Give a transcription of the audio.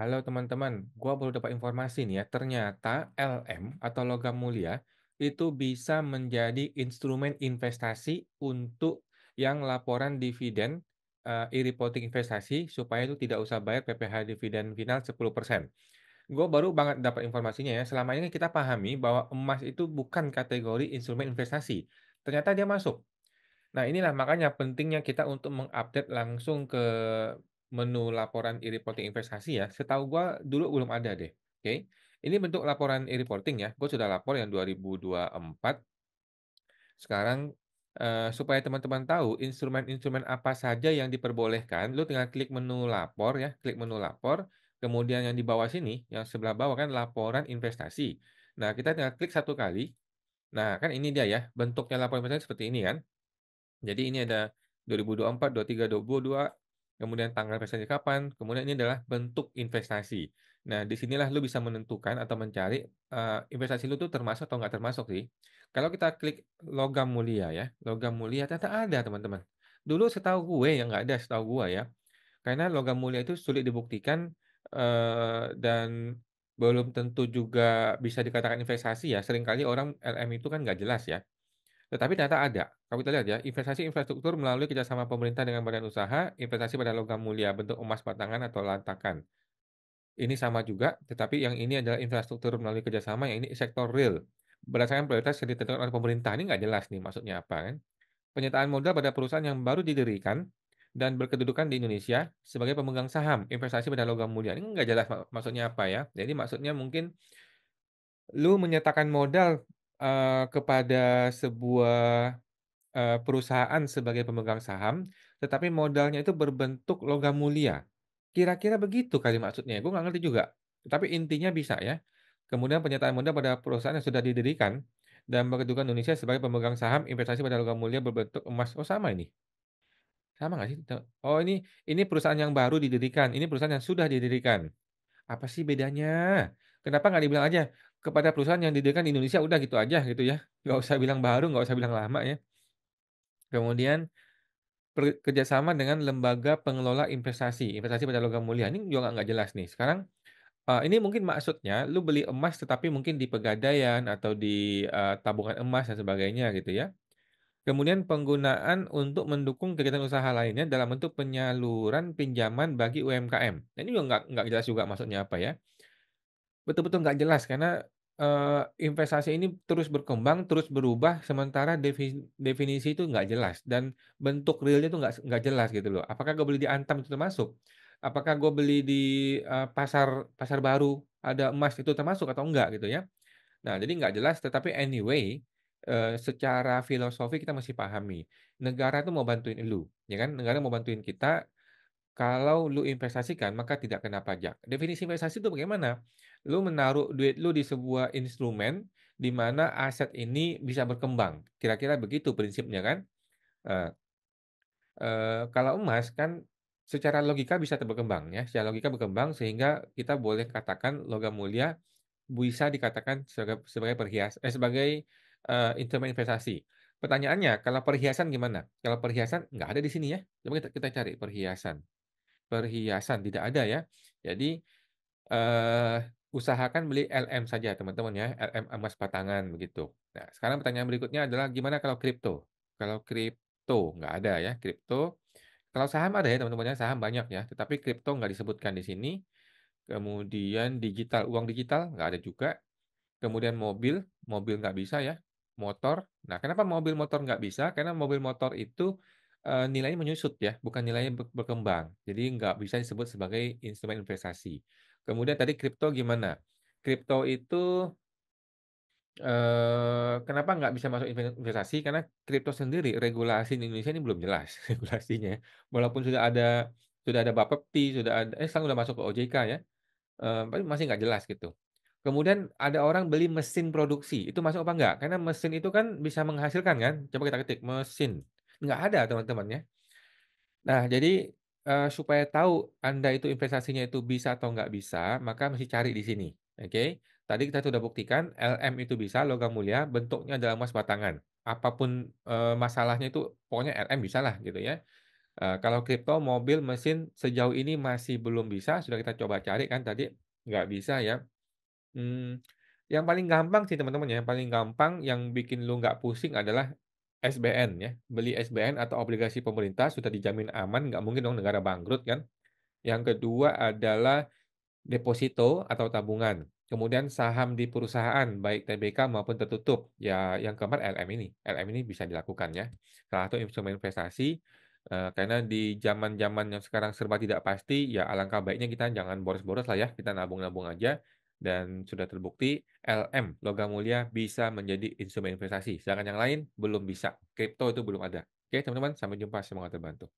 Halo teman-teman, gua baru dapat informasi nih ya, ternyata LM atau logam mulia itu bisa menjadi instrumen investasi untuk yang laporan dividen e-reporting investasi supaya itu tidak usah bayar PPh dividen final 10%. Gue baru banget dapat informasinya ya. Selama ini kita pahami bahwa emas itu bukan kategori instrumen investasi. Ternyata dia masuk. Nah, inilah makanya pentingnya kita untuk mengupdate langsung ke menu laporan e-reporting investasi ya. Setahu gua dulu belum ada deh, oke. Ini bentuk laporan e-reporting ya, gue sudah lapor yang 2024. Sekarang, supaya teman-teman tahu instrumen-instrumen apa saja yang diperbolehkan, lu tinggal klik menu lapor ya, klik menu lapor, kemudian yang di bawah sini, yang sebelah bawah kan laporan investasi. Nah, kita tinggal klik satu kali. Nah, kan ini dia ya, bentuknya laporan investasi seperti ini kan. Jadi ini ada 2024, 23, 22, kemudian tanggal investasi kapan, kemudian ini adalah bentuk investasi. Nah, di sinilah lu bisa menentukan atau mencari, investasi lu tuh termasuk atau nggak termasuk sih. Kalau kita klik logam mulia ya, logam mulia ternyata ada teman-teman. Dulu setahu gue yang nggak ada setahu gua ya, karena logam mulia itu sulit dibuktikan, dan belum tentu juga bisa dikatakan investasi ya, seringkali orang LM itu kan nggak jelas ya. Tetapi ternyata ada. Kalau kita lihat ya, investasi infrastruktur melalui kerjasama pemerintah dengan badan usaha, investasi pada logam mulia bentuk emas batangan atau lantakan. Ini sama juga, tetapi yang ini adalah infrastruktur melalui kerjasama, yang ini sektor real. Berdasarkan prioritas yang ditentukan oleh pemerintah. Ini nggak jelas nih maksudnya apa kan. Penyertaan modal pada perusahaan yang baru didirikan dan berkedudukan di Indonesia sebagai pemegang saham investasi pada logam mulia. Ini nggak jelas maksudnya apa ya. Jadi maksudnya mungkin lu menyertakan modal kepada sebuah perusahaan sebagai pemegang saham, tetapi modalnya itu berbentuk logam mulia. Kira-kira begitu kali maksudnya, gue nggak ngerti juga. Tapi intinya bisa ya. Kemudian penyertaan modal pada perusahaan yang sudah didirikan dan berkedudukan Indonesia sebagai pemegang saham investasi pada logam mulia berbentuk emas. Oh sama ini? Sama nggak sih? Oh ini perusahaan yang baru didirikan, ini perusahaan yang sudah didirikan. Apa sih bedanya? Kenapa nggak dibilang aja kepada perusahaan yang didirikan di Indonesia udah gitu aja gitu ya. Nggak usah bilang baru, nggak usah bilang lama ya. Kemudian kerjasama dengan lembaga pengelola investasi, investasi pada logam mulia, ini juga nggak jelas nih. Sekarang, ini mungkin maksudnya lu beli emas tetapi mungkin di Pegadaian atau di, tabungan emas dan sebagainya gitu ya. Kemudian penggunaan untuk mendukung kegiatan usaha lainnya dalam bentuk penyaluran pinjaman bagi UMKM. Nah, ini juga nggak jelas juga maksudnya apa ya. Betul-betul nggak jelas karena, investasi ini terus berkembang, terus berubah, sementara definisi itu nggak jelas dan bentuk realnya itu nggak jelas gitu loh. Apakah gue beli di Antam itu termasuk? Apakah gue beli di, pasar pasar baru ada emas itu termasuk atau enggak gitu ya. Nah, jadi nggak jelas, tetapi anyway, secara filosofi kita mesti pahami, negara tuh mau bantuin elu, ya kan, negara mau bantuin kita kalau lu investasikan, maka tidak kena pajak. Definisi investasi itu bagaimana? Lu menaruh duit lu di sebuah instrumen, di mana aset ini bisa berkembang. Kira-kira begitu prinsipnya kan? Eee kalau emas kan secara logika bisa berkembang ya, secara logika berkembang sehingga kita boleh katakan logam mulia bisa dikatakan sebagai sebagai, instrumen investasi. Pertanyaannya, kalau perhiasan gimana? Kalau perhiasan nggak ada di sini ya. Coba kita cari perhiasan. Perhiasan, tidak ada ya. Jadi, eee, usahakan beli LM saja teman-teman ya, LM emas batangan begitu. Nah, sekarang pertanyaan berikutnya adalah gimana kalau kripto? Kalau kripto nggak ada ya, kripto. Kalau saham ada ya teman-teman ya, saham banyak ya, tetapi kripto nggak disebutkan di sini. Kemudian digital, uang digital nggak ada juga. Kemudian mobil, mobil nggak bisa ya, motor. Nah, kenapa mobil motor nggak bisa? Karena mobil motor itu, nilainya menyusut ya, bukan nilainya berkembang. Jadi nggak bisa disebut sebagai instrumen investasi. Kemudian tadi kripto gimana? Kripto itu, kenapa nggak bisa masuk investasi? Karena kripto sendiri regulasi di Indonesia ini belum jelas regulasinya. Walaupun sudah ada Bapepti, sekarang udah masuk ke OJK ya. Tapi masih nggak jelas gitu. Kemudian ada orang beli mesin produksi, itu masuk apa enggak? Karena mesin itu kan bisa menghasilkan kan? Coba kita ketik mesin, nggak ada teman-teman ya. Nah jadi, supaya tahu Anda itu investasinya itu bisa atau nggak bisa, maka mesti cari di sini, oke. Tadi kita sudah buktikan LM itu bisa, logam mulia, bentuknya adalah emas batangan. Apapun, masalahnya itu pokoknya LM bisalah gitu ya. Kalau kripto, mobil, mesin sejauh ini masih belum bisa, sudah kita coba cari kan tadi, nggak bisa ya. Mmm, yang paling gampang sih teman-teman ya, yang paling gampang yang bikin lu nggak pusing adalah SBN ya. Beli SBN atau obligasi pemerintah sudah dijamin aman, nggak mungkin dong negara bangkrut kan. Yang kedua adalah deposito atau tabungan, kemudian saham di perusahaan baik TBK maupun tertutup. Ya yang keempat LM ini, LM ini bisa dilakukan ya. Salah satu instrumen investasi, karena di zaman-zaman yang sekarang serba tidak pasti, ya alangkah baiknya kita jangan boros-boros lah ya, kita nabung-nabung aja dan sudah terbukti LM, logam mulia bisa menjadi instrumen investasi, sedangkan yang lain belum bisa, kripto itu belum ada. Oke teman-teman, sampai jumpa, semoga terbantu.